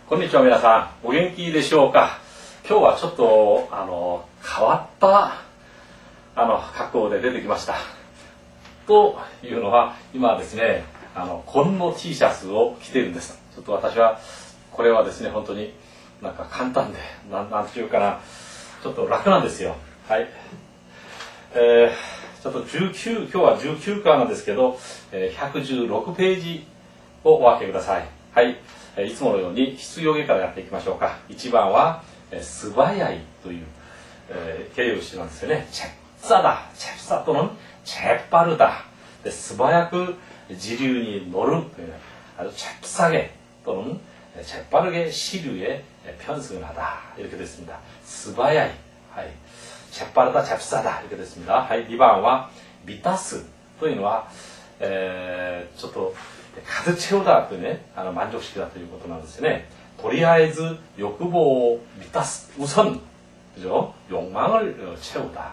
こんにちは皆さん、お元気でしょうか。今日はちょっと変わった格好で出てきました。というのは今ですね、紺の T シャツを着ているんです。ちょっと私はこれはですね、本当になんか簡単でなんていうかな、ちょっと楽なんですよ。はい。ちょっと今日は19巻なんですけど、116ページをお分けください。はい。いつものように質疑応からやっていきましょうか。1番は素早いという、形容詞なんですよね。잽싸다、잽싸또는 재빠르다。素早く時流に乗るという、잽싸게 또는 재빠르게 시류에 편승을 하다 이렇게 됐습니다. 素早い、はい、재빠르다, 잽싸다 이렇게 됐습니다. はい、2番は満たすというのは、ちょっと가득 채우다というね、満足式だということなんですよね。とりあえず欲望を満たす우선 그죠? 욕망을 채우다.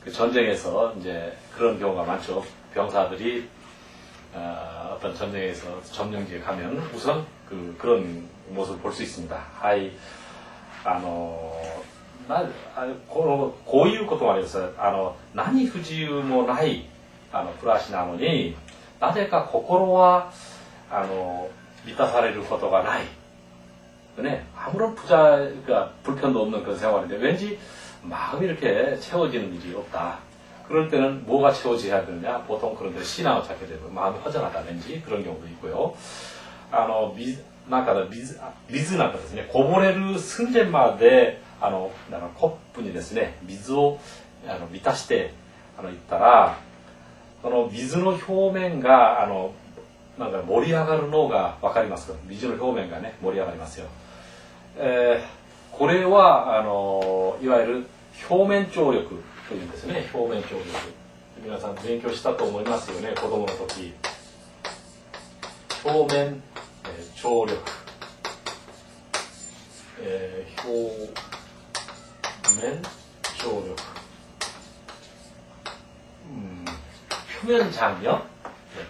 그 전쟁에서 이제 그런 경우가 많죠. 병사들이 어떤 전쟁에서 점령지에 가면 우선 그런 모습을 볼 수 있습니다. はい、こういうこともあります。何不自由もない暮らしなのに、なぜか心は満たされることがない。네, 아무런 부자가 불편도 없는 그런 생활인데 왠지 마음이 이렇게 채워지는 일이 없다. 그럴 때는 뭐가 채워져야 되느냐? 보통 그런 데 신앙을 찾게 되고 마음이 허전하다 왠지 그런 경우도 있고요. なんか水なんかですね、こぼれる寸前までコップにですね、水を満たしていったら、その水の表面がなんか盛り上がるのが分かりますか。水の表面がね、盛り上がりますよ。これはいわゆる表面張力というんですね。表面張力、皆さん勉強したと思いますよね、子供の時。表面張力、表面張力、표면 장력,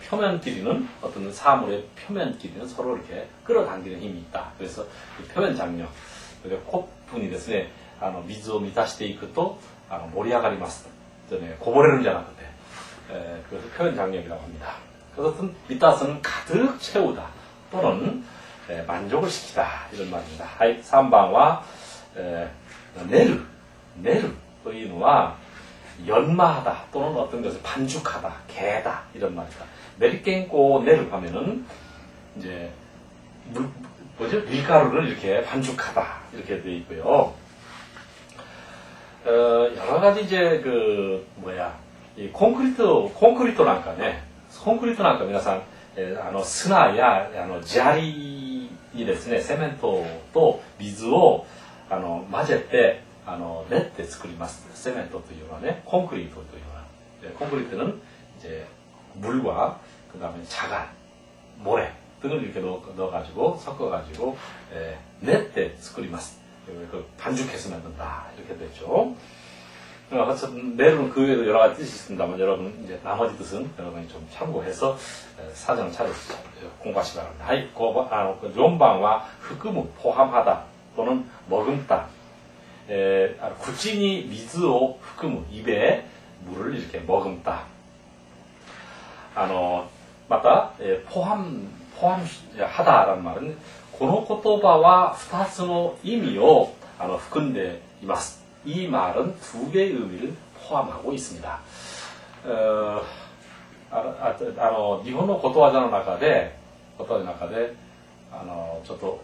표면 길이는 어떤 사물의 표면 길이는 서로 이렇게 끌어당기는 힘이 있다. 그래서 표면 장력, 코분이 ですね、水を満たしていくと盛り上がります。こぼれるんじゃなくて、그래서 표면 장력이라고 합니다. 그래서 밑다스는 가득 채우다 또는 만족을 시키다 이런 말입니다. 3番は 내르というのは 연마하다 또는 어떤 것을 반죽하다, 개다 이런 말이다. 메리깽고 내르 하면은 이제 밀가루를 이렇게 반죽하다 이렇게 되어 있고요. 여러 가지 이제 이 콘크리트なんかね、コンクリートなんか皆さん、砂や砂利にですね、セメントと水を混ぜて練って作ります。セメントというのはね、コンクリートというのは、콘크리트는 이제 물과 그다음에 자갈, 모래 등을 이렇게 넣어가지고 섞어가지고 넷때 作ります. 반죽해서 만든다 이렇게 되죠. 내로는 그 외에도 여러 가지 뜻이 있습니다만 여러분 이제 나머지 뜻은 여러분이 좀 참고해서 사전을 찾아서 공부하시기 바랍니다. 4番は 흑음을 포함하다 또는 머금다. 구찌니 미즈오 흑음, 입에 물을 이렇게 머금다. また 포함하다라는 말은 この言葉は2つの意味を含んでいます. 이 말은 두 개의 의미를 포함하고 있습니다. 日本のことわざの中でちょっと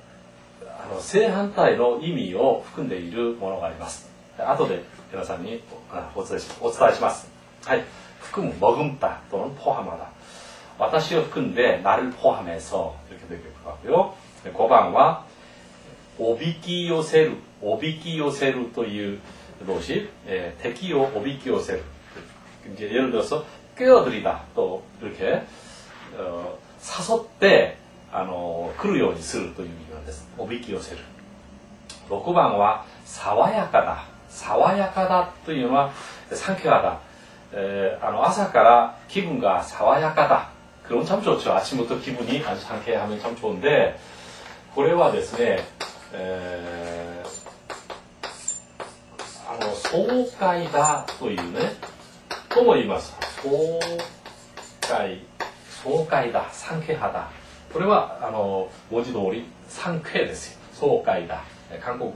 正反対の意味を含んでいるものがあります。後で皆さんにお伝えします。はい、含む、머금다 또는 포함하다. 私を含んで나를 포함해서 이렇게 되게 하고요. 5番は 오비키 요세루, 오비키 요세루 という動詞、敵をおびき寄せる. 이제 예를 들어서 꿰어들이다 또 이렇게誘って来るようにするという意味なんです。おびき寄せる. 6番は 爽やかだ. 爽やかだというのは 상쾌하다. 朝から気分が爽やかだ. 그럼 참 좋죠. 아침부터 기분이 아주 상쾌하면 참 좋은데 これはですね、爽快だというね、とも言います。爽快だ、爽快派だ。これは文字通り爽快ですよ。爽快だ。韓国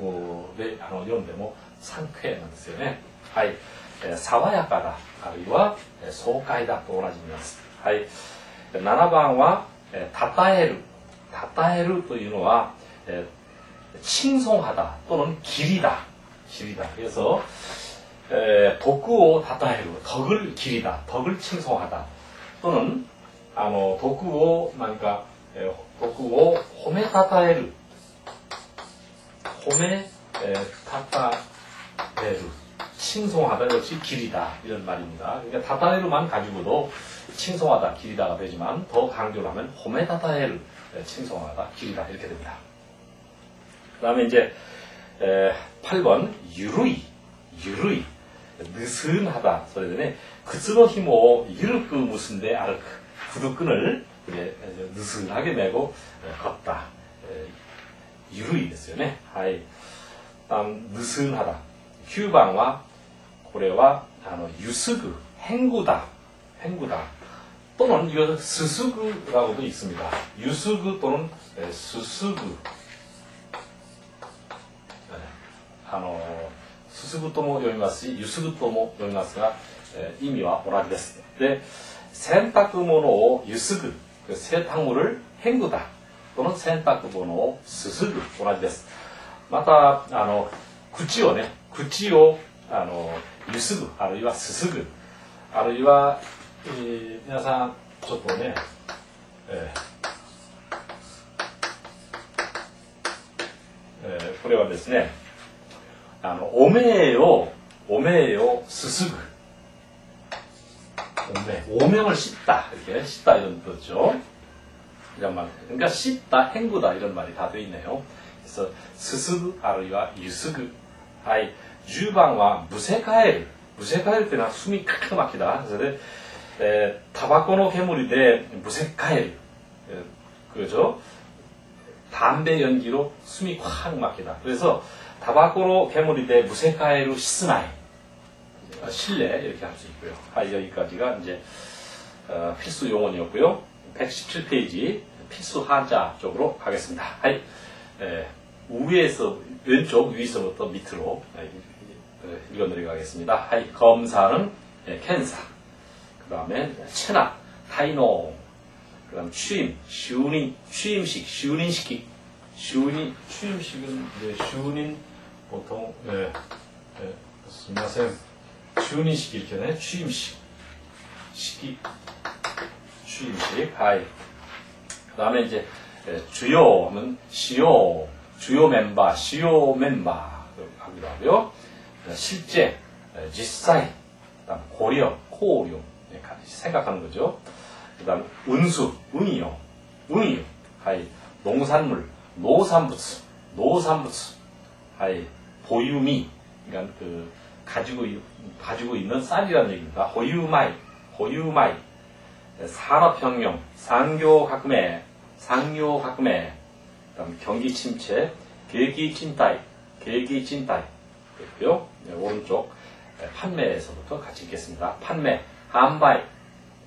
で読んでも爽快なんですよね。はい。爽やかだ、あるいは爽快だと同じ意味です。はい。7番は、たたえる。たたえるというのは、칭송하다 또는 기리다. 기리다. 그래서 덕을をたたえる, 덕을 기리다, 덕을 칭송하다. 또는 덕을を褒めたたえる,褒めたたえる, 칭송하다 역시 기리다 이런 말입니다. 그러니까 다타에르만 가지고도 칭송하다, 기리다가 되지만 더 강조를 하면褒めたたえる, 칭송하다, 기리다 이렇게 됩니다. 그 다음에 이제 8번 유루이, 유루이, 느슨하다 소리전에 그스로 힘으로 유르크 무슨데 아르크 구두끈을 느슨하게 메고 걷다. 유루이 됐어요. 네. 하이. 다음 느슨하다. 9番は これは유스그, 행구다, 행구다. 또는 이거 스스그라고도 있습니다. 유스그 또는 스스그.ススグとも読みますし、ユスグとも読みますが、意味は同じです。で、洗濯物をゆすぐ、세탁물을 헹구다 또는洗濯物をすすぐ、同じです。また、口をね、口をゆすぐ、あるいはすすぐ、あるいは、皆さん、ちょっとね、これはですね、おめえをすすぐ. 오명을 씻다. 이렇게 씻다 이런 뜻이죠. 이런 말. 그러니까 씻다, 헹구다 이런 말이 다 되어 있네요. 그래서 스스그, 아르이와 유스그. 하이. 10番は 무쇠가엘. 무쇠가엘 때는 숨이 크게 막히다. 그래서 타바코의 괴물인데 무쇠가엘. 그죠? 담배 연기로 숨이 콱 막히다. 그래서 타바코의 괴물인데 무쇠가엘로 씻으나이. 실내 이렇게 할 수 있고요. 여기까지가 이제 필수 용언이었고요. 117페이지 필수 한자 쪽으로 가겠습니다. 위에서 왼쪽 위에서부터 밑으로 읽어 내려가겠습니다. 검사는 켄사, 그 다음에 체납, 타이노, 그 다음 취임, 시운인, 취임식, 시운인시키, 취임식은 이제 시운인 보통 스미마센. 취임식 이렇게 하네. 취임식. 시기. 취임식. 하이. 그 다음에 이제, 주요 하면 시요. 주요 멤버, 시요 멤버. 하기도 하고요. 실제, 지사이. 그 다음 고려, 코오료. 생각하는 거죠. 그 다음 운수, 운이요. 운이요. 하이. 농산물, 노산부츠. 노산부츠. 하이. 보유미. 그러니까 가지고 있는 쌀이라는 얘기입니다. 호유마이, 호유마이. 산업혁명, 상교革命, 상교革命. 그다음 경기 침체, 계기진다이, 계기진다이. 그렇고요. 오른쪽 판매에서부터 같이 읽겠습니다. 판매, 한바이,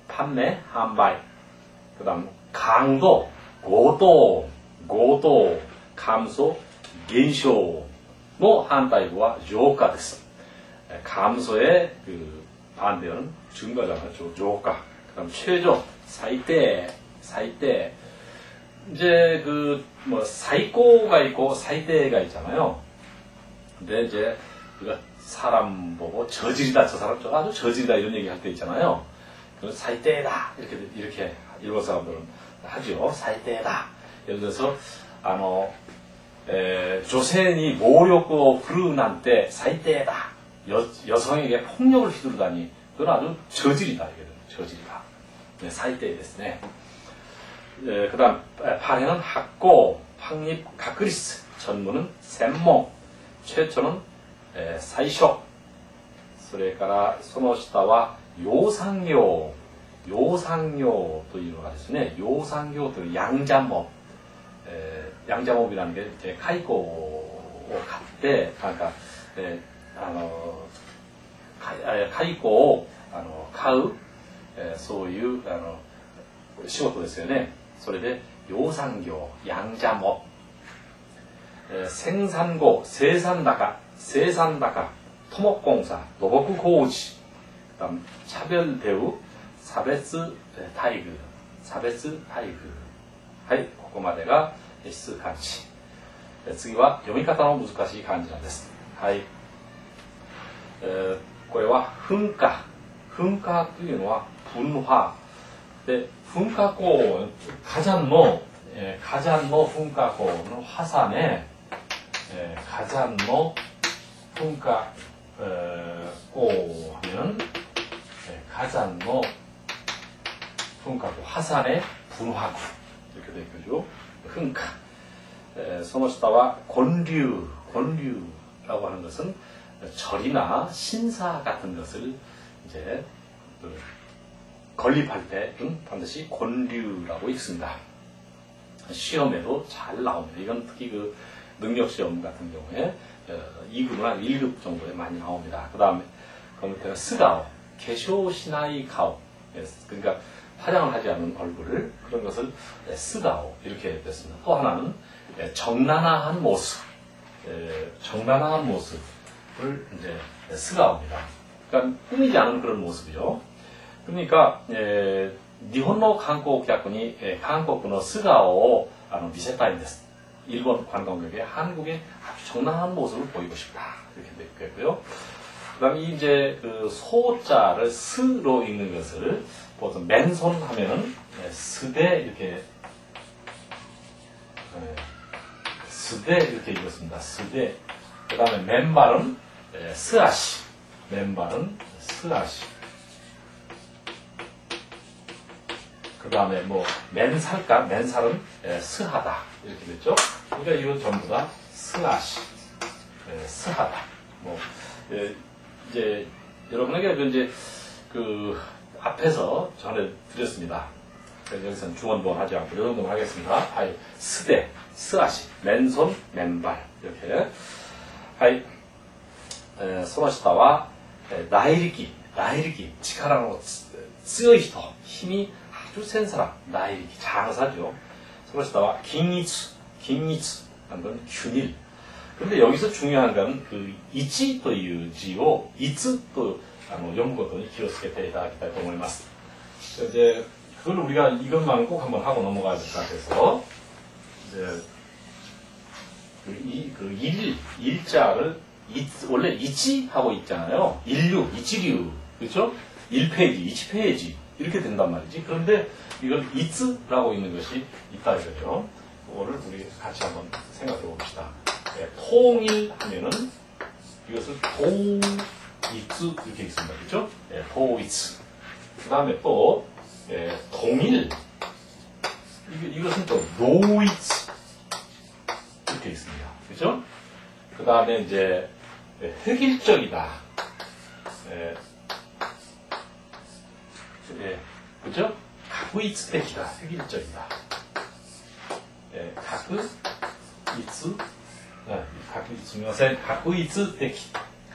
판매, 한바이. 그다음 강도, 고도, 고도, 감소,減少. 뭐 한다이와 조가 됐어. 감소의 그 반대는 증가잖아요. 조가. 그다음 최저, 사이대, 사이대. 이제 그 뭐 사이코가 있고 사이대가 있잖아요. 근데 이제 우리가 사람 보고 저질이다, 저 사람 아주 저질이다 이런 얘기 할 때 있잖아요. 그 사이대다 이렇게 일본 사람들은 하죠. 사이대다. 예를 들어서 조센이 모욕을 부르는 때 사이대다. 여성에게 폭력을 휘두르다니 그건 아주 저질이다. 이게 저질이다. 네, 사이대ですね. 그 다음 파행은 학고, 확립, 가크리스, 전문은 셈몽, 최초는 사이쇼, それからその下は養蚕業、養蚕業というのがですね、養蚕業という양잠업, 양자몹이라는 게 이제 카이코 같대. 그러니까 카이코買うそういう仕事ですよね。それで養蚕業、양자몹 생산고, 생산다가, 토목공사, 노복고지, 그다음 차별대우, 사베스 타이그,はい、ここまでが指数漢字。次は読み方の難しい漢字なんです。はい。これは噴火。噴火というのは噴火。で、噴火口、火山の噴火口の하산에 가장의噴火 하면 가장의噴火고 하산의 분화구 이렇게 되죠.噴火. その下は권류라고 하는 것은 절이나 신사 같은 것을 이제 건립할 때 반드시 권류라고 읽습니다. 시험에도 잘 나옵니다. 이건 특히 그 능력시험 같은 경우에 2급이나 1급 정도에 많이 나옵니다. 그 다음에 그 밑에가 스가오, 개쇼시나이 가오. 그러니까 화장을 하지 않은 얼굴을 그런 것을 스가오 이렇게 됐습니다. 또 하나는 정난한 모습, 정난한 모습을 이제 스가오입니다. 그러니까 꾸미지 않은 그런 모습이죠. 그러니까 일본의 관광객이 한국의 스가오見せたいんです. 일본 관광객이 한국의 아주 정당한 모습을 보이고 싶다 이렇게 되겠고요. 그다음에 이제 그 소자를 스로 읽는 것을 보통 맨손 하면은 스대 이렇게 읽었습니다. 스대. 그다음에 맨발은 스아시. 맨발은 스아시. 그 다음에 뭐 맨살은 스하다 이렇게 됐죠. 그러니까 이건 전부 다 스아시, 스하다. 뭐 이제 여러분에게 이제 그 앞에서 전해드렸습니다. 그래서 여기서는 중원본 하지 않고 이 정도만 하겠습니다. 하이 스대, 스아시, 맨손, 맨발 이렇게. 하이 その下は大力、力の強い人、힘이 아주 센 사람, 나일기, 장사죠.その下は긴이츠 하는 건 균일. 그런데 여기서 중요한 건 그 이치という字を이츠と読むことに気をつけていただきたいと思います. 이제 그걸 우리가 이것만 꼭 한번 하고 넘어가야 될 것 같아서 이제 그 일자를 원래 이치 하고 있잖아요. 이치류, 그렇죠? 1페이지, 2페이지 이렇게 된단 말이지. 그런데 이걸 이츠라고 있는 것이 있다 이거죠. 그거를 우리 같이 한번 생각해 봅시다. 통일하면은 이것을 도이츠 이렇게 있습니다. 그렇죠? 도이츠. 그 다음에 또 동일. 이것은 또 노이츠 이렇게 있습니다. 그렇죠? 그 다음에 이제 획일적이다. 그죠? 가구이츠dek이다. 획일적이다.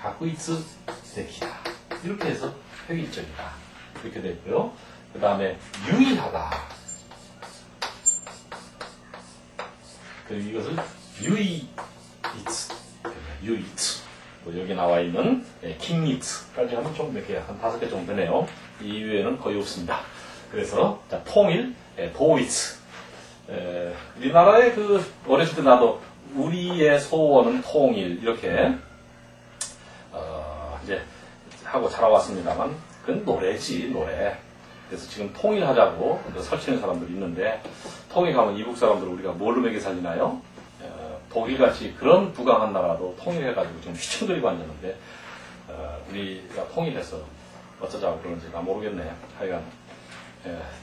가구이츠dek이다. 이렇게 해서 획일적이다. 이렇게 되고요. 그 다음에 유의하다. 이것을 유의이츠. 여기 나와 있는 긴이츠까지 하면 좀 이렇게 한 5개 정도 되네요. 이외에는 거의 없습니다. 그래서 자, 통일, 도이츠. 우리나라에 그 어렸을 때 나도 우리의 소원은 통일 이렇게 이제 하고 자라왔습니다만 그건 노래지 노래. 그래서 지금 통일하자고 설치는 사람들이 있는데 통일하면 이북 사람들 우리가 뭘로 먹여 살리나요? 독일같이 그런 부강한 나라도 통일해가지고 지금 휘청거리고 앉았는데 우리가 통일해서 어쩌자고 그런지 나 모르겠네. 하여간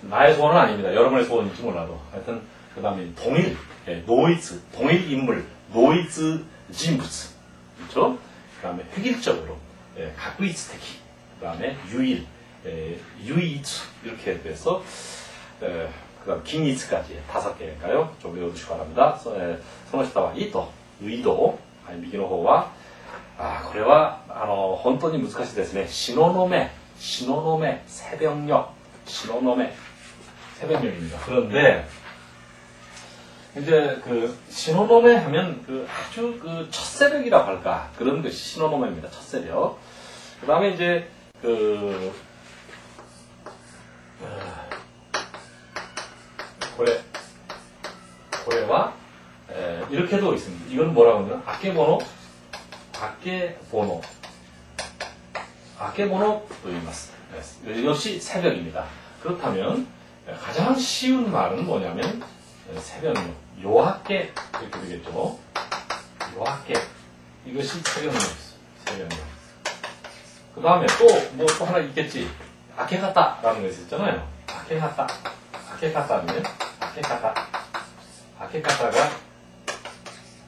나의 소원은 아닙니다. 여러분의 소원일지 몰라도 하여튼 그 다음에 동일, 노이즈, 동일 인물, 노이즈 진부츠 그렇죠? 그 다음에 획일적으로 가꾸이츠테키 그 다음에 유일, 유이츠 이렇게 돼서 그 다음 긴이츠까지 5개일까요? 좀 외워두시기 바랍니다. その下は意図、의도、右の方は、これは本当に難しいですね。東雲、東雲、새벽녘、東雲、새벽녘입니다. 그런데 이제 그 신호놈에 하면 그 아주 그 첫새벽이라고 할까 그런 것이 신호놈입니다. 첫새벽. 그 다음에 이제 고래와 이렇게도 있습니다. 이건 뭐라고 하냐면 아케보노 또言います. 역시 새벽입니다. 그렇다면 가장 쉬운 말은 뭐냐면 새벽녘, 요하께 이렇게 되겠죠. 요하께 이것이 새벽녘. 그 다음에 또 하나 있겠지. 아케가타라는 거 있었잖아요. 아케가타는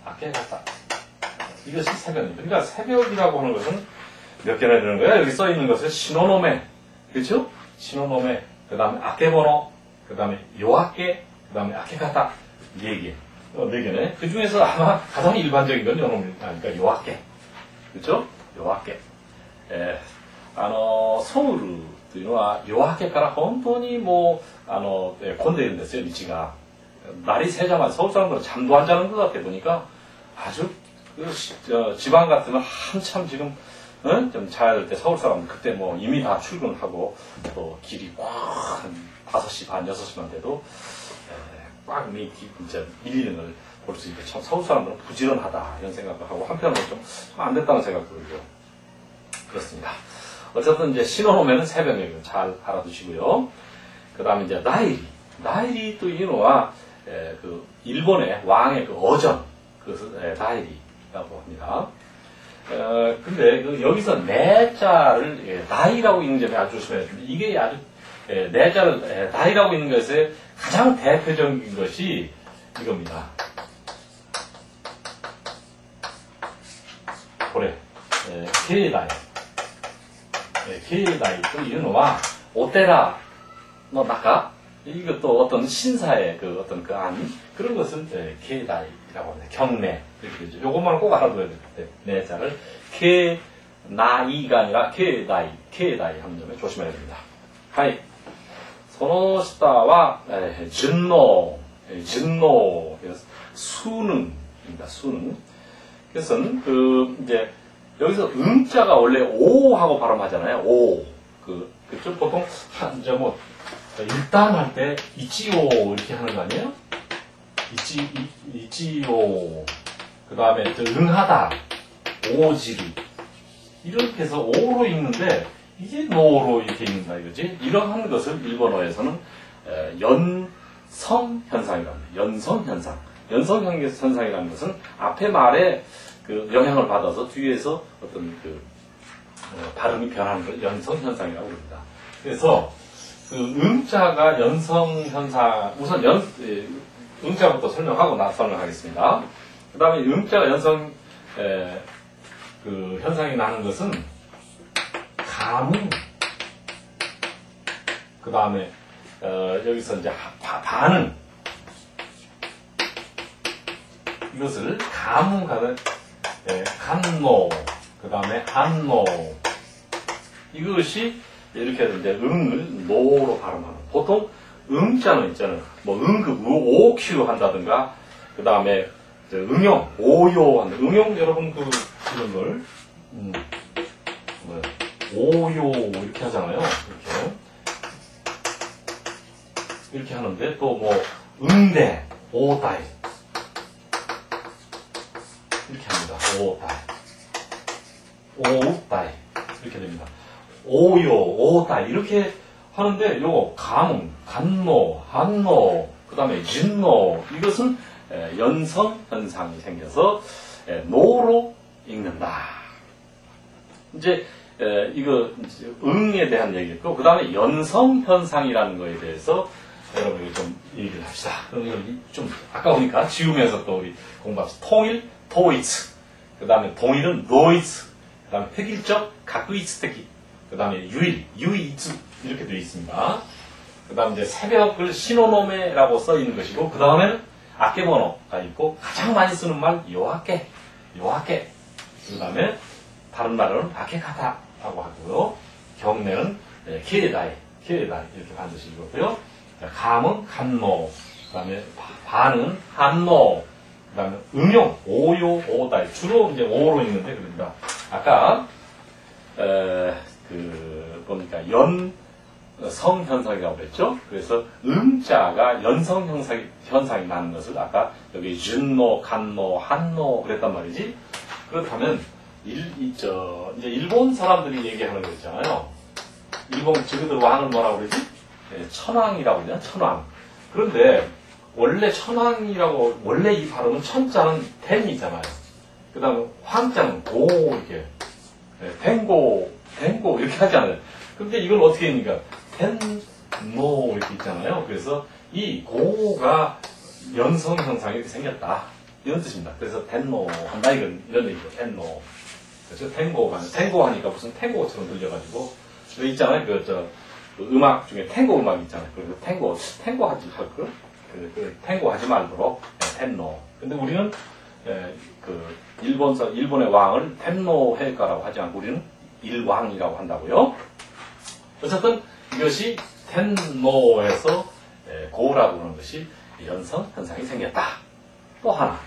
아케가타 이것이 새벽입니다. 그러니까 새벽이라고 하는 것은 몇 개나 되는 거야? 여기 써 있는 것은 신호노메, 그렇죠? 신호노메, 그 다음에 아케보노, 그 다음에 요하께, 그 다음에 아케가타 4개. 4개네. 그 중에서 아마 가장 일반적인 건 그러니까 요하께. 그렇죠? 요하께. ソウルというのは夜明けから本当にもう混んでいるんですよ、道が. 날이 새자마자 서울 사람들은 잠도 안 자는 것 같아 보니까 아주 지방 같으면 한참 지금 좀 자야 될 때 서울 사람은 그때 뭐 이미 다 출근하고 또 길이 꽉 한 5시 반, 6시만 돼도 꽉 진짜 밀리는 걸 볼 수 있고 참 서울 사람들은 부지런하다 이런 생각도 하고 한편으로 좀 안 됐다는 생각도 들고 그렇습니다. 어쨌든 이제 신호노면은 새벽에 잘 알아두시고요. 그 다음에 이제 나이리 또いうのは그 일본의 왕의 그 어전 그것을 나이리라고 합니다. 근데 여기서 내자를 나이라고 읽는 점이 아주 조심해야 됩니다. 이게 아주 내자를 나이라고 읽는 것의 가장 대표적인 것이 이겁니다. 고래, 케이다이. 케이다이 또いうのは 오테라の中 이것도 어떤 신사의 그 어떤 그 안 그런 것을 케이다이라고 합니다. 경내 이렇게 되죠. 요것만 꼭 알아둬야 될 때 내자를 케나이가 아니라 케이다이 하는 점에 조심해야 됩니다. 하이. その下は 진노 수능입니다. 수능. 그래서 이제 여기서 자가 원래 오하고 발음하잖아요. 오. 그쪽 보통 이제 뭐 일단 할 때 이치오 이렇게 하는 거 아니에요? 이치오. 그 다음에 응하다. 오지리. 이렇게 해서 오로 읽는데 이게 노로 이렇게 읽는다 이거지. 이러한 것을 일본어에서는 연성 현상이라고 합니다. 연성 현상. 연성 현상이라는 것은 앞에 말에 그 영향을 받아서 뒤에서 어떤 그 발음이 변하는 걸 연성 현상이라고 합니다. 그래서 그 음자가 연성 현상 우선 음자부터 설명하고 설명하겠습니다. 그 다음에 음자가 연성 그 현상이 나는 것은 가문 그 다음에 여기서 이제 반응 이것을 가문가는 간노 그 다음에 한노 이것이 이렇게 이제 응을 노로 발음하는 보통 응자는 있잖아요. 뭐 응급 오큐 한다든가 그 다음에 응용 오요 한다. 응용 여러분 이런 걸 오요 이렇게 하잖아요. 이렇게 하는데 또 뭐 응대 오다이 이렇게 합니다. 오다이 이렇게 됩니다. 오요 오다이 이렇게 하는데 요거 가문 간노 한노 그 다음에 진노 이것은 연성 현상이 생겨서 노로 읽는다. 이제 이거 응에 대한 얘기였고 그 다음에 연성 현상이라는 거에 대해서 여러분이 좀 얘기를 합시다. 그럼 좀 아까우니까 지우면서 또 우리 공부합시다. 통일, 토이츠. 그 다음에 동일은 노이츠. 그 다음에 획일적, 각의츠택이. 그 다음에 유일, 유이츠. 이렇게 되어 있습니다. 그 다음 이제 새벽을 시노노메라고 써 있는 것이고, 그 다음에는 아케모노가 있고, 가장 많이 쓰는 말, 요하케. 그 다음에 다른 말은 아케카타라고 하고요. 경례는 키에다이 이렇게 반드시 읽었고요. 감은 감노, 그 다음에 반은 한노, 그 다음에 응용, 오요, 오다이. 주로 이제 오로 읽는데, 그러니까 아까 뭡니까 연성 현상이라고 그랬죠. 그래서 음자가 연성 현상이 나는 것을 아까 여기 준노, 간노, 한노 그랬단 말이지. 그렇다면 이제 일본 사람들이 얘기하는 거 있잖아요. 일본 저기들 왕을 뭐라고 그러지? 천왕이라고 그러냐? 천왕. 그런데 원래 천왕이라고 원래 이 발음은 천자는 텐이잖아요. 그 다음에 황자는 고 이렇게 댕고 이렇게 하잖아요. 근데 이걸 어떻게 합니까? 텐노 이렇게 있잖아요. 그래서 이 고가 연성 현상이 이렇게 생겼다. 이런 뜻입니다. 그래서 텐노 한다 이런 얘기죠. 텐노. 그래서 탱고 하니까 무슨 탱고처럼 들려가지고 여기 있잖아요. 그 음악 중에 탱고 음악 있잖아요. 그래서 탱고 하지 말고 탱고 하지 말도록 텐노. 근데 우리는 일본의 왕을 텐노 해가라고 하지 않고 우리는 일왕이라고 한다고요. 어쨌든 이것이 텐노에서 고라고 하는 것이 연성 현상이 생겼다. 또 하나,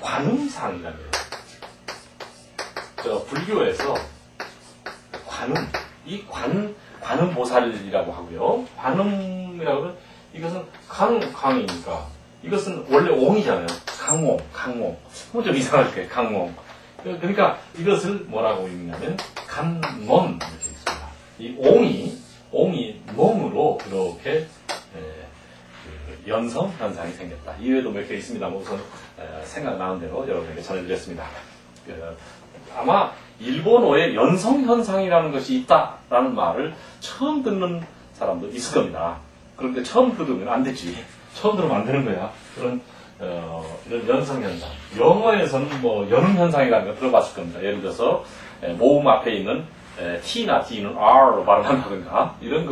관음상이라는 거예요. 저 불교에서 관음보살이라고 하고요. 관음이라고 하면 이것은 강이니까 이것은 원래 옹이잖아요. 강옹. 좀 이상하게 강옹. 그러니까 이것을 뭐라고 읽냐면 간놈 이렇게 있습니다. 이 옹이 몸으로 그렇게 연성 현상이 생겼다. 이외에도 몇 개 있습니다만 우선 생각나는 대로 여러분에게 전해드렸습니다. 아마 일본어에 연성 현상이라는 것이 있다라는 말을 처음 듣는 사람도 있을 겁니다. 그런데 처음 들으면 안 되지. 처음 들으면 안 되는 거야. 이런 연성 현상. 영어에서는 뭐 연음 현상이라는 거 들어봤을 겁니다. 예를 들어서 모음 앞에 있는 T나 D는 R로 발음한다든가 이런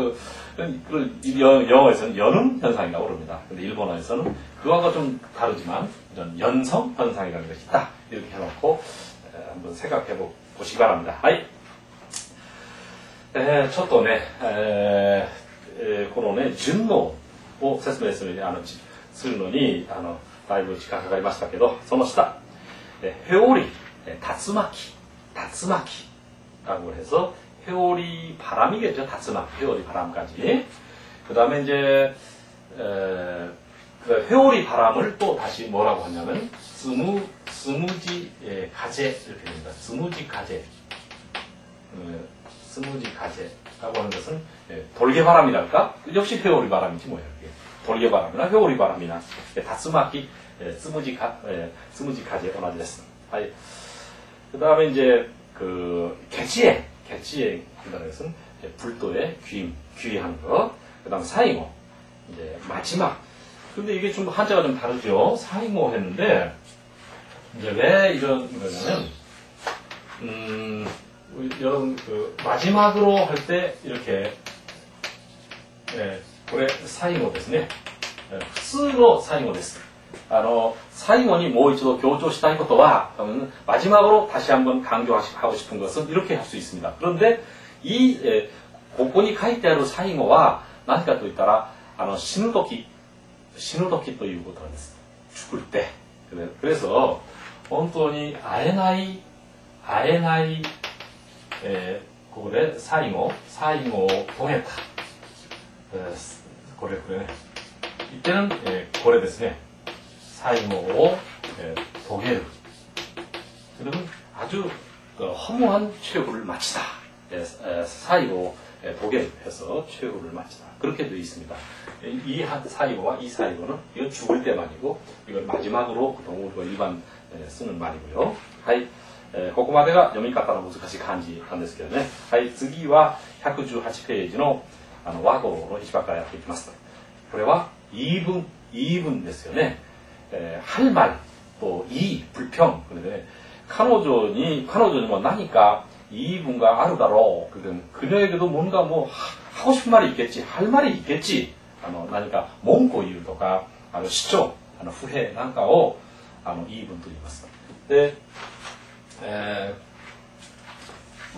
영어에서는 연음 현상이라고 그럽니다. 근데 일본어에서는 그거하고 좀 다르지만 이런 연성 현상이라는 것이 있다. 이렇게 해놓고 한번 생각해 보시기 바랍니다.はい。ちょっとね、このね、順応を説明するのに、だいぶ時間かかりましたけど、その下、회오리、竜巻。라고 해서 회오리 바람이겠죠.竜巻, 회오리 바람까지. 그 다음에 이제 회오리 바람을 또 다시 뭐라고 하냐면 스무지 가제 이렇게 됩니다. 스무지 가제라고 하는 것은 돌개바람이랄까? 역시 회오리 바람이지 뭐예요. 돌개바람이나 회오리 바람이나竜巻, 스무지 가제 同じです. 그 다음에 이제 개치행이라는 것은 불도의 귀의하는 것. 그 다음 사이모, 이제 마지막. 근데 이게 좀 한자가 좀 다르죠. 사이모 했는데, 이제 왜 이런 거냐면, 여러분, 마지막으로 할 때 이렇게, 고래 사이모 ですね。普通のサイモです。最後にもう一度強調したいことは、마지막으로 다시 한번 강조하고 싶은 것은 이렇게 할 수 있습니다. 그런데ここに書いてある最後は何かと言ったら、死ぬ時ということなんです。죽을 때. 그래서本当に会えないここで最後を遂げた。これね。이때는これですね。사이모を遂げる. 그러면 아주 허무한 최후를 마치다. 사이모 독일 해서 최후를 마치다. 그렇게 되어 있습니다. 이 사이모와 이 사이모는 이건 죽을 때만이고 이건 마지막으로 보통 우리가 일반 쓰는 말이고요. はい。ここまでが読み方の難しい漢字なんですけどね。はい。次は118ページの和語の一番からやっていきます。これは言い分ですよね。할 말, 또 불평. 그런데彼女にも何か 이분과 아르다로 그녀에게도 뭔가 뭐 하고 싶은 말이 있겠지, 할 말이 있겠지.何か文句を言うとか主張不平なんかを言い分と言います。で、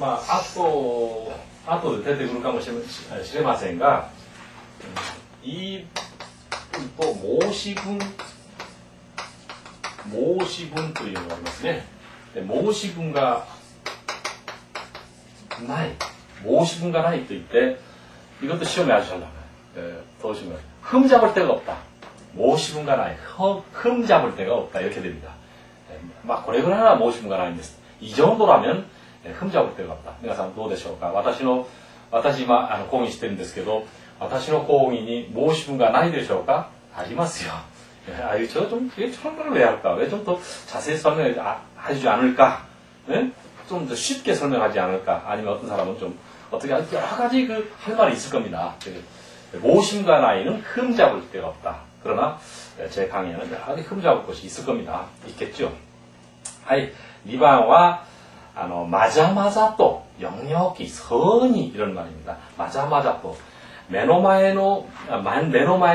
まあ後で出てくるかもしれませんが、言い分と申し分というのがありますね。で、申し分がないと言って、이것도 시험에 아주 잘 나와요. 도시면 흠 잡을 데가 없다. 모시분가 나이. 흠 잡을 데가 없다. 이렇게 됩니다. 막これぐらいな申し分がないんです。이 정도라면 흠 잡을 데가 없다.皆さんどうでしょうか。私今講義してるんですけど、私の講義に申し分がないでしょうか。ありますよ。좀 저런 걸 왜 할까? 왜 좀 더 자세히 설명하지 않을까? 네? 좀 더 쉽게 설명하지 않을까? 아니면 어떤 사람은 좀 어떻게 여러 가지 할 말이 있을 겁니다. 모심과 나이는 흠 잡을 데가 없다. 그러나 제 강의에는 여러 가지 흠 잡을 것이 있을 겁니다. 있겠죠. 2番は 마자마자 또 영역이 선이 이런 말입니다. 마자마자 또目の前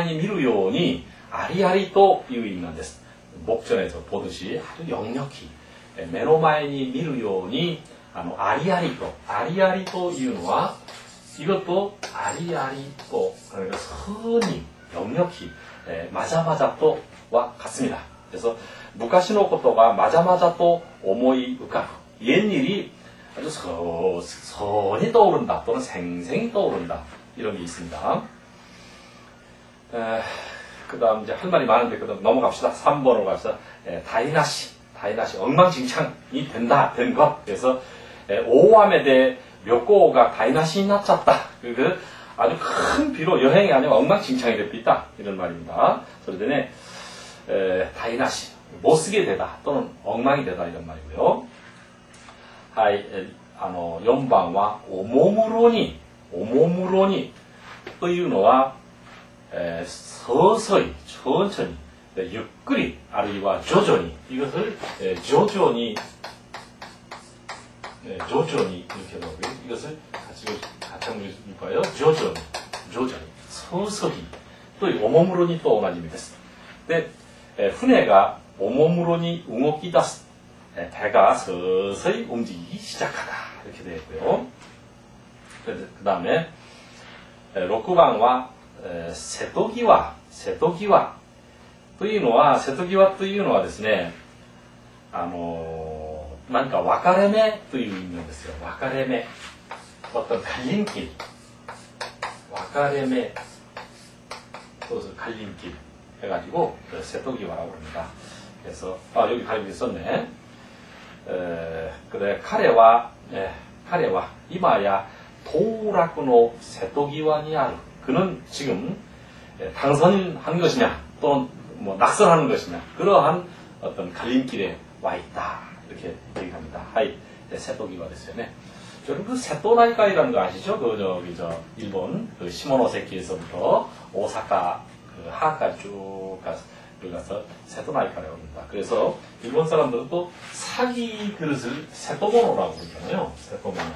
に見るようにありありという意味なんです。 목전에서 보듯이 아주 영역히 目の前に見るようにありありというのは 이것도 아리아리 또 그러니까 선이 영역히 마자마자 또와 같습니다. 그래서 昔のことが 마자마자 또 오모이 우카루 옛일이 아주 선이 떠오른다 또는 생생히 떠오른다 이런 게 있습니다. 그 다음 이제 할 말이 많은데 그다음 넘어갑시다. 3번으로 갑시다. 다이나시 엉망진창이 된 것. 그래서 오함에 대해 묘고가 다이나시 났쳤다. 아주 큰 비로 여행이 아니고 엉망진창이 됐다. 이런 말입니다. 그러더니 다이나시 못 쓰게 되다 또는 엉망이 되다 이런 말이고요. 4番はおもむろにというのは서서히 천천히 유끌이 아르이와 조조니 이것을 조조니 이렇게 넣고요. 이것을 같이 한번 읽어요. 조조니 서서히 또 오모무로니 또 오나님입니다. 근데 船が 오모무로니 웅옥이다스 배가 서서히 움직이기 시작하다 이렇게 되어 있고요. 그 다음에 6番は 瀬戸際というのはですね、なんか分かれ目という意味なんですよ。分かれ目。어떤 갈림길。分かれ目。갈림길 해가지고瀬戸際라고 합니다. 그래서 여기 갈림길 썼네. 그래彼は 今や 도락의瀬戸際にある. 그는 지금 당선한 것이냐 또는 뭐 낙선하는 것이냐 그러한 어떤 갈림길에 와 있다 이렇게 얘기합니다.瀬戸際ですよね. 여러분 그 세토나이카이라는 거 아시죠? 일본 시모노세키에서부터 오사카 하까지 쭉 가서 세토나이카라고 합니다. 그래서 일본 사람들은 또 사기 그릇을 세토모노라고 그러잖아요. 세토모노.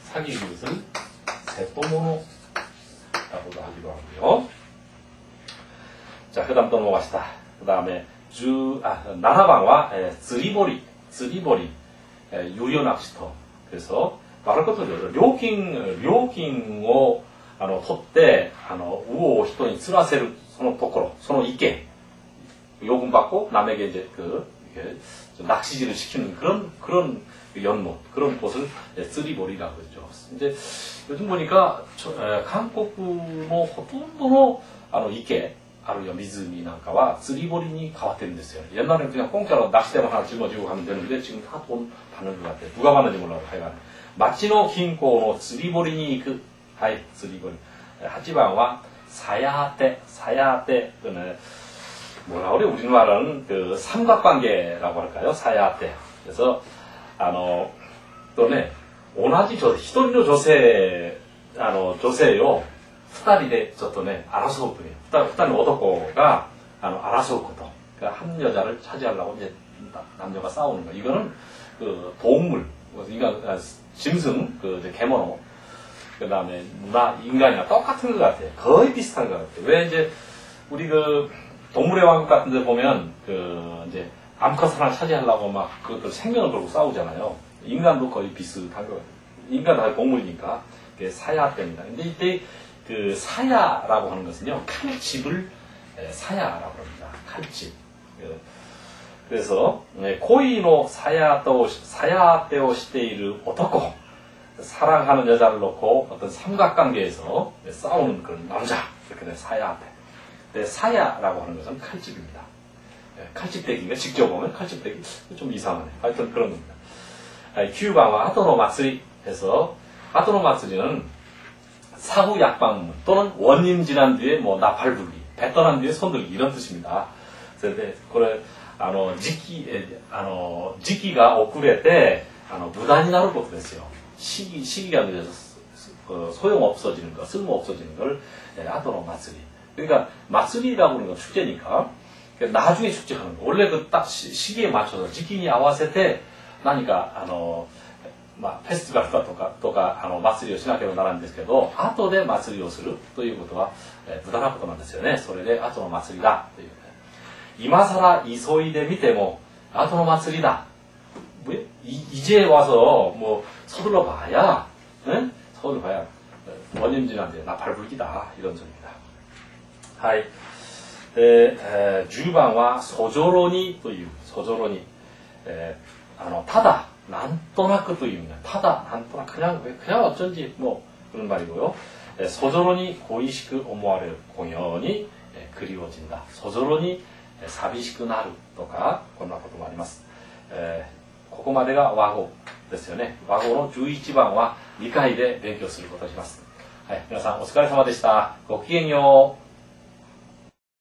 사기 그릇을 세토모노 라고도 하기도 하고요. 자, 그 다음 또 넘어갑시다. 그 다음에 7번과 즈리보리 유연낚시터. 그래서 말할 것도 없죠. 료金を取って魚を人に釣らせるそのところ、その池 요금받고 남에게 이제 낚시질을 시키는 그런 연못, 그런 곳을 쓰리보리라고 그러죠. 이제 요즘 보니까 한국의 ほとんどの 池, あるいは湖なんかは 쓰리보리に変わってるんですよ. 옛날에는 그냥 공짜로 낚싯대만 하나 짊어지고 가면 되는데 지금 다 돈 받는 것 같아요. 누가 받는지 몰라요. 하여간. 町の近郊の釣り堀に行く. 釣り堀. 8番は 사야떼. 뭐라 그래? 우리말은 삼각관계라고 할까요? 사야떼. 그래서 또네 同じ一人の女性を二人でちょっとね争うという二人の男が争うこと。한 여자를 차지하려고 이제 남녀가 싸우는 거. 이거는 동물 짐승, 개모노, 그 다음에 인간이랑 똑같은 것 같아요. 거의 비슷한 것 같아요. 왜 이제, 우리 동물의 왕국 같은 데 보면, 이제, 암컷 하나 차지하려고 막, 그것들 생명을 걸고 싸우잖아요. 인간도 거의 비슷한 것 같아요. 인간 다 동물이니까, 사야 때입니다. 근데 이때, 사야라고 하는 것은요, 칼집을 사야라고 합니다. 칼집. 그래서, 코이노 사야떼오 시테이르 오토코. 사랑하는 여자를 놓고 어떤 삼각관계에서 싸우는 그런 남자. 이렇게 된 사야떼. 사야라고 하는 것은 칼집입니다. 칼집대기가 직접 보면 칼집대기 좀 이상하네. 하여튼 그런 겁니다. 규방과 아토노 마쓰리 해서, 아토노 마쓰리는 사후 약방문 또는 원인 지난 뒤에 나팔 불기, 배 떠난 뒤에 손들기 이런 뜻입니다. 그런데時期が遅れて無駄になることですよ. 시기가 늦어서 소용 없어지는 거, 쓸모 없어지는 걸 아토노 마쓰리. 그러니까 마쓰리라고 하는 건 축제니까 나중에 축제하는 거. 원래 딱 시기에 맞춰서時期に合わせて何かフェスティバルだとか祭りをしなければならないんですけど、後で祭りをするということは、無駄なことなんですよね。それで後の祭りだという。今更急いでみても後の祭りだ. 이제 와서 서둘러 봐야, 서둘러 봐야 원인지난데 나팔 불기다 이런 점입니다. はい。10番はソジョロニというソジョロニ、ただなんとなくという意味が、ただなんとなく 그냥 어쩐지 그런 말이고요. 소조로니 고이시크思われる 공연이 그리워진다. 소조로니 사비시크 나루 とかこんなこともあります。ここまでが和語ですよね。和語の11番は2回で勉強することにします。はい、皆さんお疲れ様でした。ごきげんよう。